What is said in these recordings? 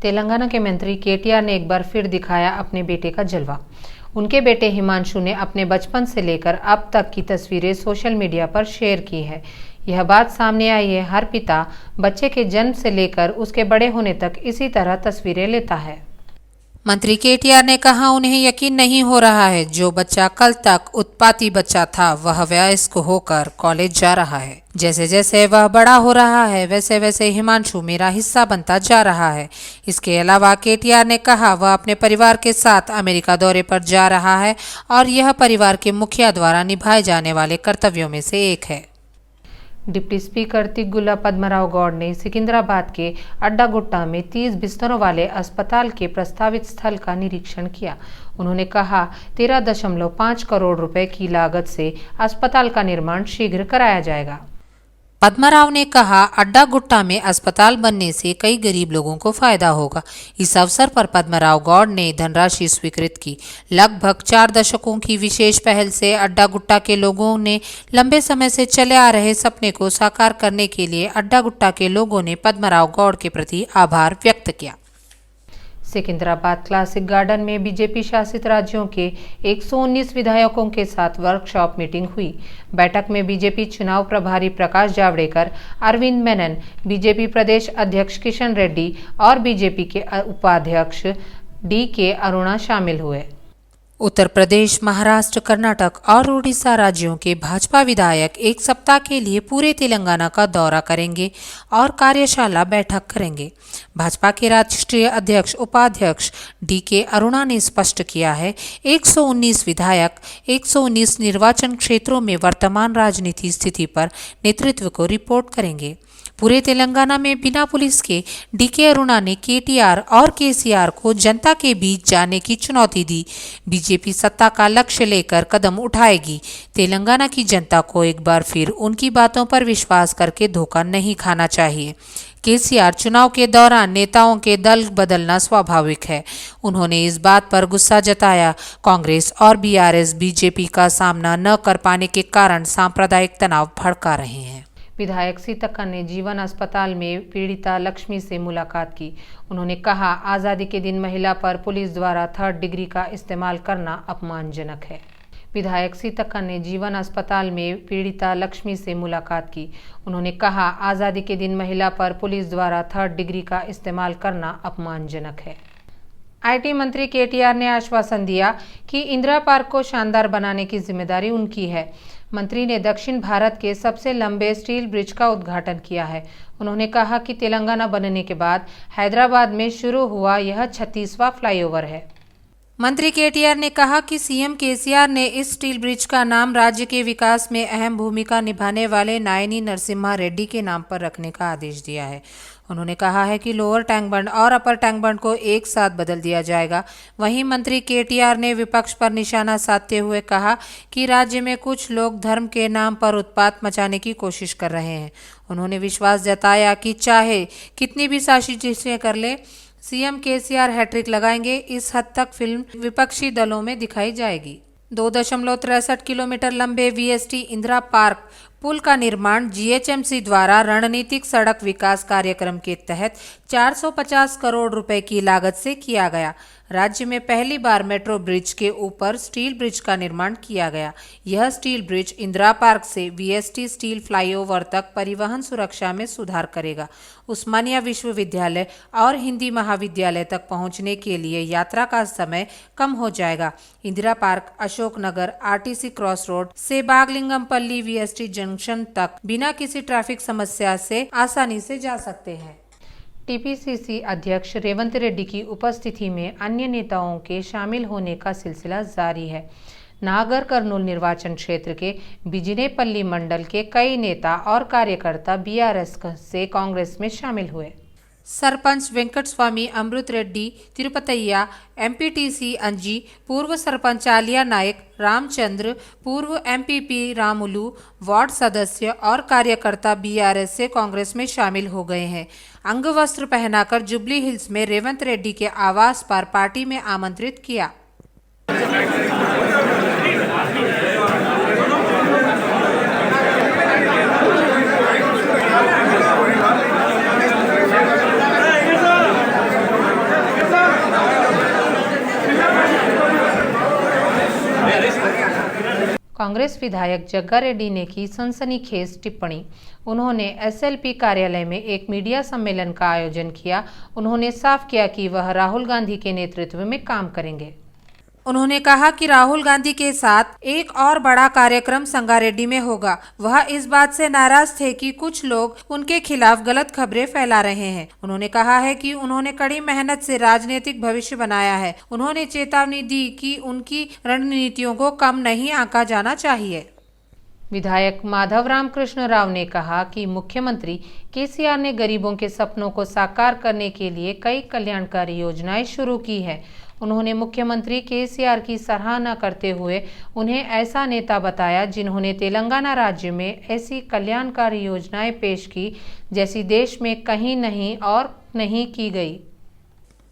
तेलंगाना के मंत्री केटीआर ने एक बार फिर दिखाया अपने बेटे का जलवा। उनके बेटे हिमांशु ने अपने बचपन से लेकर अब तक की तस्वीरें सोशल मीडिया पर शेयर की है। यह बात सामने आई है, हर पिता बच्चे के जन्म से लेकर उसके बड़े होने तक इसी तरह तस्वीरें लेता है। मंत्री केटीआर ने कहा, उन्हें यकीन नहीं हो रहा है जो बच्चा कल तक उत्पाती बच्चा था वह वयस्क होकर कॉलेज जा रहा है। जैसे जैसे वह बड़ा हो रहा है वैसे वैसे हिमांशु मेरा हिस्सा बनता जा रहा है। इसके अलावा केटीआर ने कहा वह अपने परिवार के साथ अमेरिका दौरे पर जा रहा है और यह परिवार के मुखिया द्वारा निभाए जाने वाले कर्तव्यों में से एक है। डिप्टी स्पीकर तिग्गुला पद्मराव गौड़ ने सिकंदराबाद के अड्डागुट्टा में 30 बिस्तरों वाले अस्पताल के प्रस्तावित स्थल का निरीक्षण किया। उन्होंने कहा 13.5 करोड़ रुपए की लागत से अस्पताल का निर्माण शीघ्र कराया जाएगा। पद्मराव ने कहा, अड्डागुट्टा में अस्पताल बनने से कई गरीब लोगों को फायदा होगा। इस अवसर पर पद्मराव गौड़ ने धनराशि स्वीकृत की। लगभग 4 दशकों की विशेष पहल से अड्डागुट्टा के लोगों ने लंबे समय से चले आ रहे सपने को साकार करने के लिए अड्डागुट्टा के लोगों ने पद्मराव गौड़ के प्रति आभार व्यक्त किया। सिकंदराबाद क्लासिक गार्डन में बीजेपी शासित राज्यों के 119 विधायकों के साथ वर्कशॉप मीटिंग हुई। बैठक में बीजेपी चुनाव प्रभारी प्रकाश जावड़ेकर, अरविंद मेनन, बीजेपी प्रदेश अध्यक्ष किशन रेड्डी और बीजेपी के उपाध्यक्ष DK अरुणा शामिल हुए। उत्तर प्रदेश, महाराष्ट्र, कर्नाटक और उड़ीसा राज्यों के भाजपा विधायक एक सप्ताह के लिए पूरे तेलंगाना का दौरा करेंगे और कार्यशाला बैठक करेंगे। भाजपा के राष्ट्रीय अध्यक्ष उपाध्यक्ष DK अरुणा ने स्पष्ट किया है, 119 विधायक 119 निर्वाचन क्षेत्रों में वर्तमान राजनीति स्थिति पर नेतृत्व को रिपोर्ट करेंगे। पूरे तेलंगाना में बिना पुलिस के DK अरुणा ने KTR और KCR को जनता के बीच जाने की चुनौती दी। बीजेपी सत्ता का लक्ष्य लेकर कदम उठाएगी। तेलंगाना की जनता को एक बार फिर उनकी बातों पर विश्वास करके धोखा नहीं खाना चाहिए। KCR चुनाव के दौरान नेताओं के दल बदलना स्वाभाविक है। उन्होंने इस बात पर गुस्सा जताया। कांग्रेस और BRS बीजेपी का सामना न कर पाने के कारण सांप्रदायिक तनाव भड़का रहे हैं। विधायक सीतक्का ने जीवन अस्पताल में पीड़िता लक्ष्मी से मुलाकात की। उन्होंने कहा, आज़ादी के दिन महिला पर पुलिस द्वारा 3rd डिग्री का इस्तेमाल करना अपमानजनक है। विधायक सीतक्का ने जीवन अस्पताल में पीड़िता लक्ष्मी से मुलाकात की। उन्होंने कहा, आज़ादी के दिन महिला पर पुलिस द्वारा 3rd डिग्री का इस्तेमाल करना अपमानजनक है। IT मंत्री KTR ने आश्वासन दिया कि इंदिरा पार्क को शानदार बनाने की जिम्मेदारी उनकी है। मंत्री ने दक्षिण भारत के सबसे लंबे स्टील ब्रिज का उद्घाटन किया है। उन्होंने कहा कि तेलंगाना बनने के बाद हैदराबाद में शुरू हुआ यह 36वां फ्लाईओवर है। मंत्री KTR ने कहा कि CM KCR ने इस स्टील ब्रिज का नाम राज्य के विकास में अहम भूमिका निभाने वाले नायनी नरसिम्हा रेड्डी के नाम पर रखने का आदेश दिया है। उन्होंने कहा है कि लोअर टैंक बंड और अपर टैंक बंड को एक साथ बदल दिया जाएगा। वहीं मंत्री KTR ने विपक्ष पर निशाना साधते हुए कहा कि राज्य में कुछ लोग धर्म के नाम पर उत्पात मचाने की कोशिश कर रहे हैं। उन्होंने विश्वास जताया कि चाहे कितनी भी साजिशें कर ले, CM KCR हैट्रिक लगाएंगे। इस हद तक फिल्म विपक्षी दलों में दिखाई जाएगी। 2.63 किलोमीटर लंबे VST इंदिरा पार्क पुल का निर्माण GHMC द्वारा रणनीतिक सड़क विकास कार्यक्रम के तहत 450 करोड़ रुपए की लागत से किया गया। राज्य में पहली बार मेट्रो ब्रिज के ऊपर स्टील ब्रिज का निर्माण किया गया। यह स्टील ब्रिज इंदिरा पार्क से VST स्टील फ्लाईओवर तक परिवहन सुरक्षा में सुधार करेगा। उस्मानिया विश्वविद्यालय और हिंदी महाविद्यालय तक पहुंचने के लिए यात्रा का समय कम हो जाएगा। Indira park Ashoknagar RTC cross road से बागलिंगमपल्ली VST जंक्शन तक बिना किसी ट्रैफिक समस्या से आसानी से जा सकते हैं। TPCC अध्यक्ष रेवंत रेड्डी की उपस्थिति में अन्य नेताओं के शामिल होने का सिलसिला जारी है। नागर कर्नूल निर्वाचन क्षेत्र के बिजिनेपल्ली मंडल के कई नेता और कार्यकर्ता BRS से कांग्रेस में शामिल हुए। सरपंच वेंकटस्वामी अमृत रेड्डी तिरुपतैया, MPTC अंजी, पूर्व सरपंच आलिया नायक, रामचंद्र, पूर्व MPP रामुलू, वार्ड सदस्य और कार्यकर्ता BRS से कांग्रेस में शामिल हो गए हैं। अंगवस्त्र पहनाकर जुबली हिल्स में रेवंत रेड्डी के आवास पर पार्टी में आमंत्रित किया। कांग्रेस विधायक जग्गा रेड्डी ने की सनसनीखेज टिप्पणी। उन्होंने एसएलपी कार्यालय में एक मीडिया सम्मेलन का आयोजन किया। उन्होंने साफ किया कि वह राहुल गांधी के नेतृत्व में काम करेंगे। उन्होंने कहा कि राहुल गांधी के साथ एक और बड़ा कार्यक्रम संगारेड्डी में होगा। वह इस बात से नाराज थे कि कुछ लोग उनके खिलाफ गलत खबरें फैला रहे हैं। उन्होंने कहा है कि उन्होंने कड़ी मेहनत से राजनीतिक भविष्य बनाया है। उन्होंने चेतावनी दी कि उनकी रणनीतियों को कम नहीं आंका जाना चाहिए। विधायक माधव रामकृष्ण राव ने कहा कि मुख्यमंत्री केसीआर ने गरीबों के सपनों को साकार करने के लिए कई कल्याणकारी योजनाएं शुरू की है। उन्होंने मुख्यमंत्री केसीआर की सराहना करते हुए उन्हें ऐसा नेता बताया जिन्होंने तेलंगाना राज्य में ऐसी कल्याणकारी योजनाएं पेश की जैसी देश में कहीं नहीं और नहीं की गई।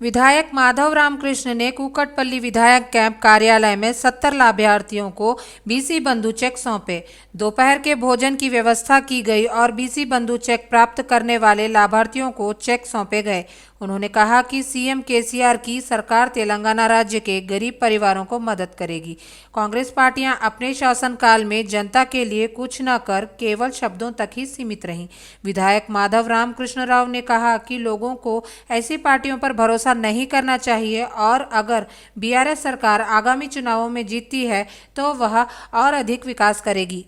विधायक माधव रामकृष्ण ने कुकटपल्ली विधायक कैंप कार्यालय में 70 लाभार्थियों को बीसी बंधु चेक सौंपे। दोपहर के भोजन की व्यवस्था की गई और बीसी बंधु चेक प्राप्त करने वाले लाभार्थियों को चेक सौंपे गए। उन्होंने कहा कि सीएम केसीआर की सरकार तेलंगाना राज्य के गरीब परिवारों को मदद करेगी। कांग्रेस पार्टियां अपने शासनकाल में जनता के लिए कुछ न कर केवल शब्दों तक ही सीमित रहीं। विधायक माधव रामकृष्ण राव ने कहा कि लोगों को ऐसी पार्टियों पर भरोसा नहीं करना चाहिए और अगर बीआरएस सरकार आगामी चुनावों में जीतती है तो वह और अधिक विकास करेगी।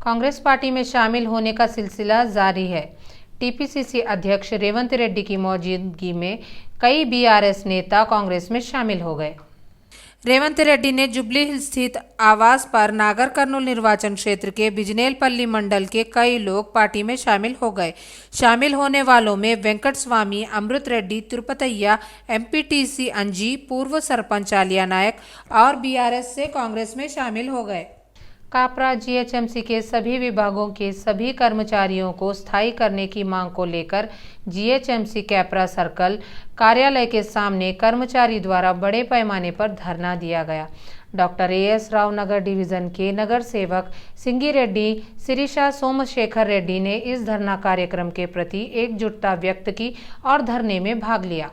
कांग्रेस पार्टी में शामिल होने का सिलसिला जारी है। टीपीसीसी अध्यक्ष रेवंत रेड्डी की मौजूदगी में कई बीआरएस नेता कांग्रेस में शामिल हो गए। रेवंत रेड्डी ने जुबली हिल्स स्थित आवास पर नागर कर्नूल निर्वाचन क्षेत्र के बिजनेलपल्ली मंडल के कई लोग पार्टी में शामिल हो गए। शामिल होने वालों में वेंकट स्वामी, अमृत रेड्डी, तिरुपतैया, एमपीटीसी अंजी, पूर्व सरपंच आलिया नायक और बीआरएस से कांग्रेस में शामिल हो गए। कापरा जीएचएमसी के सभी विभागों के सभी कर्मचारियों को स्थायी करने की मांग को लेकर जीएचएमसी कैपरा सर्कल कार्यालय के सामने कर्मचारी द्वारा बड़े पैमाने पर धरना दिया गया। डॉक्टर एएस राव नगर डिवीजन के नगर सेवक सिंगी रेड्डी, सिरिशा सोमशेखर रेड्डी ने इस धरना कार्यक्रम के प्रति एकजुटता व्यक्त की और धरने में भाग लिया।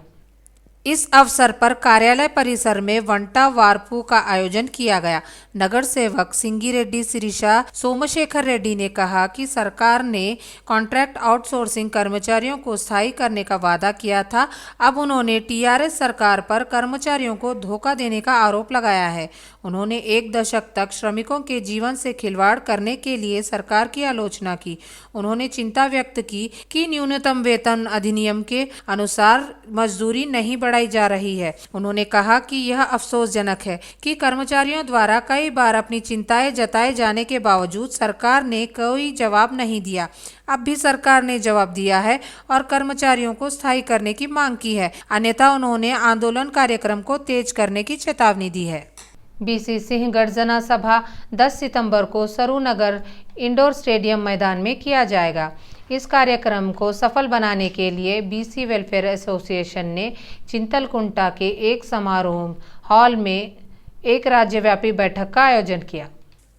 इस अवसर पर कार्यालय परिसर में वंटा वारपू का आयोजन किया गया। नगर सेवक सिंगी रेड्डी सिरिशा सोमशेखर रेड्डी ने कहा कि सरकार ने कॉन्ट्रैक्ट आउटसोर्सिंग कर्मचारियों को स्थायी करने का वादा किया था। अब उन्होंने टीआरएस सरकार पर कर्मचारियों को धोखा देने का आरोप लगाया है। उन्होंने 1 दशक तक श्रमिकों के जीवन से खिलवाड़ करने के लिए सरकार की आलोचना की। उन्होंने चिंता व्यक्त की कि न्यूनतम वेतन अधिनियम के अनुसार मजदूरी नहीं बढ़ाई जा रही है। उन्होंने कहा कि यह अफसोसजनक है कि कर्मचारियों द्वारा कई बार अपनी चिंताएं जताए जाने के बावजूद सरकार ने कोई जवाब नहीं दिया। अब भी सरकार ने जवाब दिया है और कर्मचारियों को स्थायी करने की मांग की है, अन्यथा उन्होंने आंदोलन कार्यक्रम को तेज करने की चेतावनी दी है। बीसी सिंह गर्जना सभा 10 सितंबर को सरूनगर इंडोर स्टेडियम मैदान में किया जाएगा। इस कार्यक्रम को सफल बनाने के लिए बीसी वेलफेयर एसोसिएशन ने चिंतलकुंटा के एक समारोह हॉल में एक राज्यव्यापी बैठक का आयोजन किया।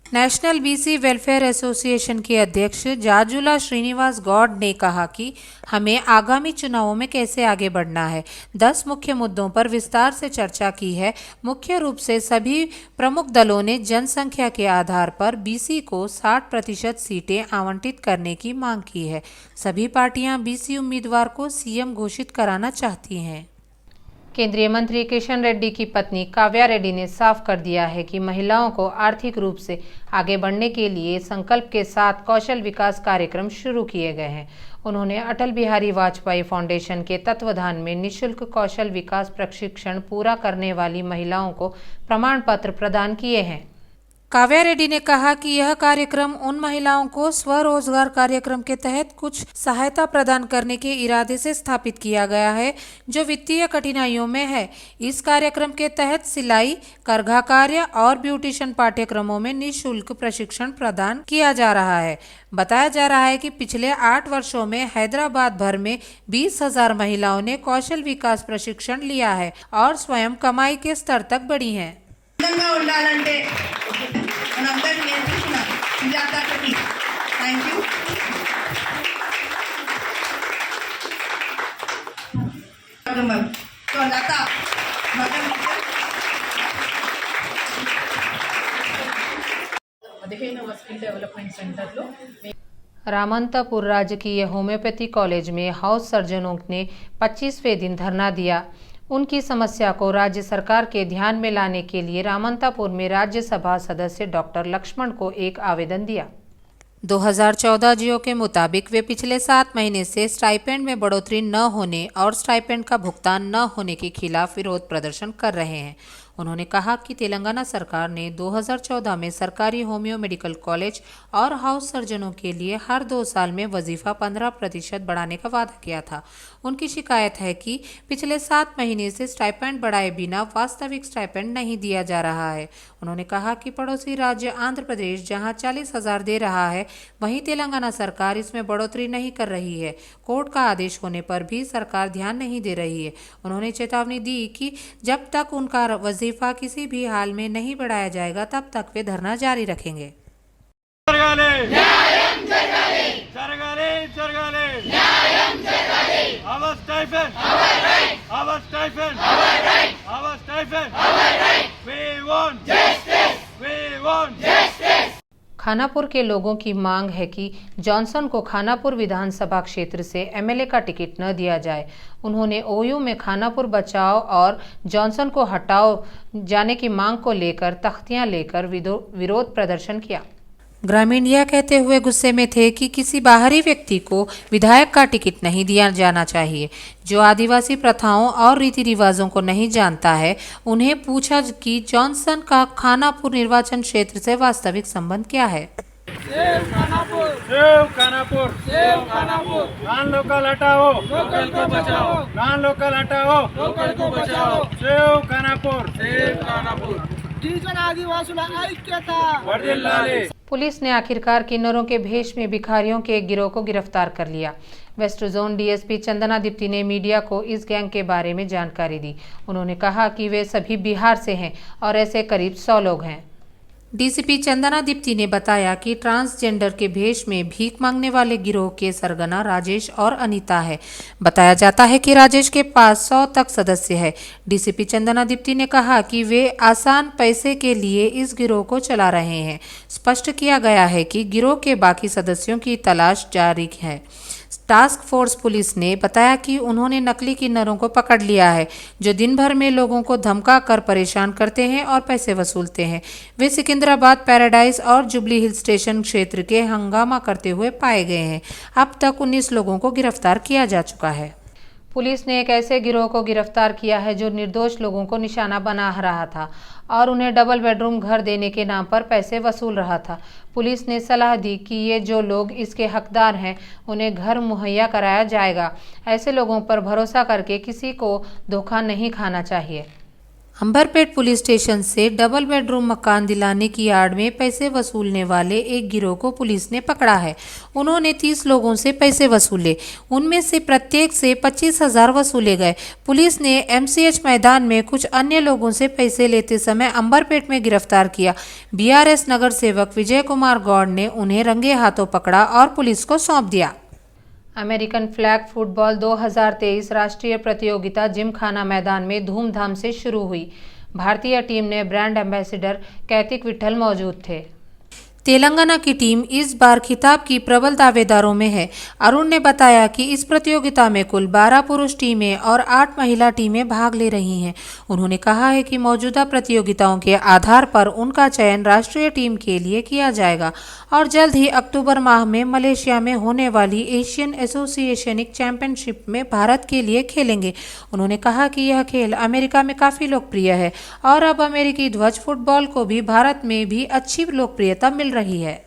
नेशनल बीसी वेलफेयर एसोसिएशन के अध्यक्ष जाजुला श्रीनिवास गौड ने कहा कि हमें आगामी चुनावों में कैसे आगे बढ़ना है। 10 मुख्य मुद्दों पर विस्तार से चर्चा की है। मुख्य रूप से सभी प्रमुख दलों ने जनसंख्या के आधार पर बीसी को 60% सीटें आवंटित करने की मांग की है। सभी पार्टियां बीसी उम्मीदवार को सीएम घोषित कराना चाहती हैं। केंद्रीय मंत्री किशन रेड्डी की पत्नी काव्या रेड्डी ने साफ कर दिया है कि महिलाओं को आर्थिक रूप से आगे बढ़ने के लिए संकल्प के साथ कौशल विकास कार्यक्रम शुरू किए गए हैं। उन्होंने अटल बिहारी वाजपेयी फाउंडेशन के तत्वाधान में निःशुल्क कौशल विकास प्रशिक्षण पूरा करने वाली महिलाओं को प्रमाण पत्र प्रदान किए हैं। काव्या रेड्डी ने कहा कि यह कार्यक्रम उन महिलाओं को स्वरोजगार कार्यक्रम के तहत कुछ सहायता प्रदान करने के इरादे से स्थापित किया गया है जो वित्तीय कठिनाइयों में है। इस कार्यक्रम के तहत सिलाई, करघा कार्य और ब्यूटिशियन पाठ्यक्रमों में निःशुल्क प्रशिक्षण प्रदान किया जा रहा है। बताया जा रहा है कि पिछले 8 वर्षों में हैदराबाद भर में 20,000 महिलाओं ने कौशल विकास प्रशिक्षण लिया है और स्वयं कमाई के स्तर तक बढ़ी हैं। 15వ స్కిల్ డెవలప్మెంట్ సెంటర్లో रामंतपुर राजकीय होम्योपैथी कॉलेज में हाउस सर्जनों ने 25वें दिन धरना दिया। उनकी समस्या को राज्य सरकार के ध्यान में लाने के लिए रामंतपुर में राज्यसभा सदस्य डॉक्टर लक्ष्मण को एक आवेदन दिया। 2014 जियो के मुताबिक वे पिछले 7 महीने से स्टाइपेंड में बढ़ोतरी न होने और स्टाइपेंड का भुगतान न होने के खिलाफ विरोध प्रदर्शन कर रहे हैं। उन्होंने कहा कि तेलंगाना सरकार ने 2014 में सरकारी होम्यो मेडिकल कॉलेज और हाउस सर्जनों के लिए हर 2 साल में वजीफा 15% बढ़ाने का वादा किया था। उनकी शिकायत है कि पिछले 7 महीने से स्टाइपेंड बढ़ाए बिना वास्तविक स्टाइपेंड नहीं दिया जा रहा है। उन्होंने कहा कि पड़ोसी राज्य आंध्र प्रदेश जहां 40,000 दे रहा है, वहीं तेलंगाना सरकार इसमें बढ़ोतरी नहीं कर रही है। कोर्ट का आदेश होने पर भी सरकार ध्यान नहीं दे रही है। उन्होंने चेतावनी दी कि जब तक उनका वजीफा किसी भी हाल में नहीं बढ़ाया जाएगा तब तक वे धरना जारी रखेंगे। खानापुर के लोगों की मांग है कि जॉनसन को खानापुर विधानसभा क्षेत्र से एमएलए का टिकट न दिया जाए। उन्होंने ओयू में खानापुर बचाओ और जॉनसन को हटाओ जाने की मांग को लेकर तख्तियां लेकर विरोध प्रदर्शन किया। ग्रामीण यह कहते हुए गुस्से में थे कि किसी बाहरी व्यक्ति को विधायक का टिकट नहीं दिया जाना चाहिए। जो आदिवासी प्रथाओं और रीति रिवाजों को नहीं जानता है, उन्हें पूछा कि जॉनसन का खानापुर निर्वाचन क्षेत्र से वास्तविक संबंध क्या है। Save Khanapur, save Khanapur, save Khanapur, non local हटाओ, लोकल को बचाओ, नॉन लोकल हटाओ, लोकल को बचाओ, सेव खानापुर, सेव खानापुर, गिरिजन आदिवासी ऐक्यता वर्धिल्लाले। पुलिस ने आखिरकार किन्नरों के भेष में भिखारियों के एक गिरोह को गिरफ्तार कर लिया। West zone DSP Chandana Deepti ने मीडिया को इस गैंग के बारे में जानकारी दी। उन्होंने कहा कि वे सभी बिहार से हैं और ऐसे करीब 100 लोग हैं। डीसीपी चंदना दीप्ति ने बताया कि ट्रांसजेंडर के भेष में भीख मांगने वाले गिरोह के सरगना राजेश और अनीता है। बताया जाता है कि राजेश के पास 100 तक सदस्य है। डीसीपी चंदना दीप्ति ने कहा कि वे आसान पैसे के लिए इस गिरोह को चला रहे हैं। स्पष्ट किया गया है कि गिरोह के बाकी सदस्यों की तलाश जारी है। टास्क फोर्स पुलिस ने बताया कि उन्होंने नकली किन्नरों को पकड़ लिया है, जो दिन भर में लोगों को धमका कर परेशान करते हैं और पैसे वसूलते हैं। वे सिकंदराबाद, पैराडाइज और जुबली हिल स्टेशन क्षेत्र के हंगामा करते हुए पाए गए हैं। अब तक 19 लोगों को गिरफ्तार किया जा चुका है। पुलिस ने एक ऐसे गिरोह को गिरफ्तार किया है जो निर्दोष लोगों को निशाना बना रहा था और उन्हें डबल बेडरूम घर देने के नाम पर पैसे वसूल रहा था। पुलिस ने सलाह दी कि ये जो लोग इसके हकदार हैं, उन्हें घर मुहैया कराया जाएगा। ऐसे लोगों पर भरोसा करके किसी को धोखा नहीं खाना चाहिए। अंबरपेट पुलिस स्टेशन से डबल बेडरूम मकान दिलाने की आड़ में पैसे वसूलने वाले एक गिरोह को पुलिस ने पकड़ा है। उन्होंने 30 लोगों से पैसे वसूले, उनमें से प्रत्येक से 25,000 वसूले गए। पुलिस ने एमसीएच मैदान में कुछ अन्य लोगों से पैसे लेते समय अंबरपेट में गिरफ्तार किया। बीआरएस नगर सेवक विजय कुमार गौड़ ने उन्हें रंगे हाथों पकड़ा और पुलिस को सौंप दिया। अमेरिकन फ्लैग फुटबॉल 2023 राष्ट्रीय प्रतियोगिता जिमखाना मैदान में धूमधाम से शुरू हुई। भारतीय टीम ने ब्रांड एम्बेसडर कैतिक विठल मौजूद थे। तेलंगाना की टीम इस बार खिताब की प्रबल दावेदारों में है। अरुण ने बताया कि इस प्रतियोगिता में कुल 12 पुरुष टीमें और 8 महिला टीमें भाग ले रही हैं। उन्होंने कहा है कि मौजूदा प्रतियोगिताओं के आधार पर उनका चयन राष्ट्रीय टीम के लिए किया जाएगा और जल्द ही अक्टूबर माह में मलेशिया में होने वाली एशियन एसोसिएशनिक चैंपियनशिप में भारत के लिए खेलेंगे। उन्होंने कहा कि यह खेल अमेरिका में काफ़ी लोकप्रिय है और अब अमेरिकी ध्वज फुटबॉल को भी भारत में भी अच्छी लोकप्रियता मिल रही है।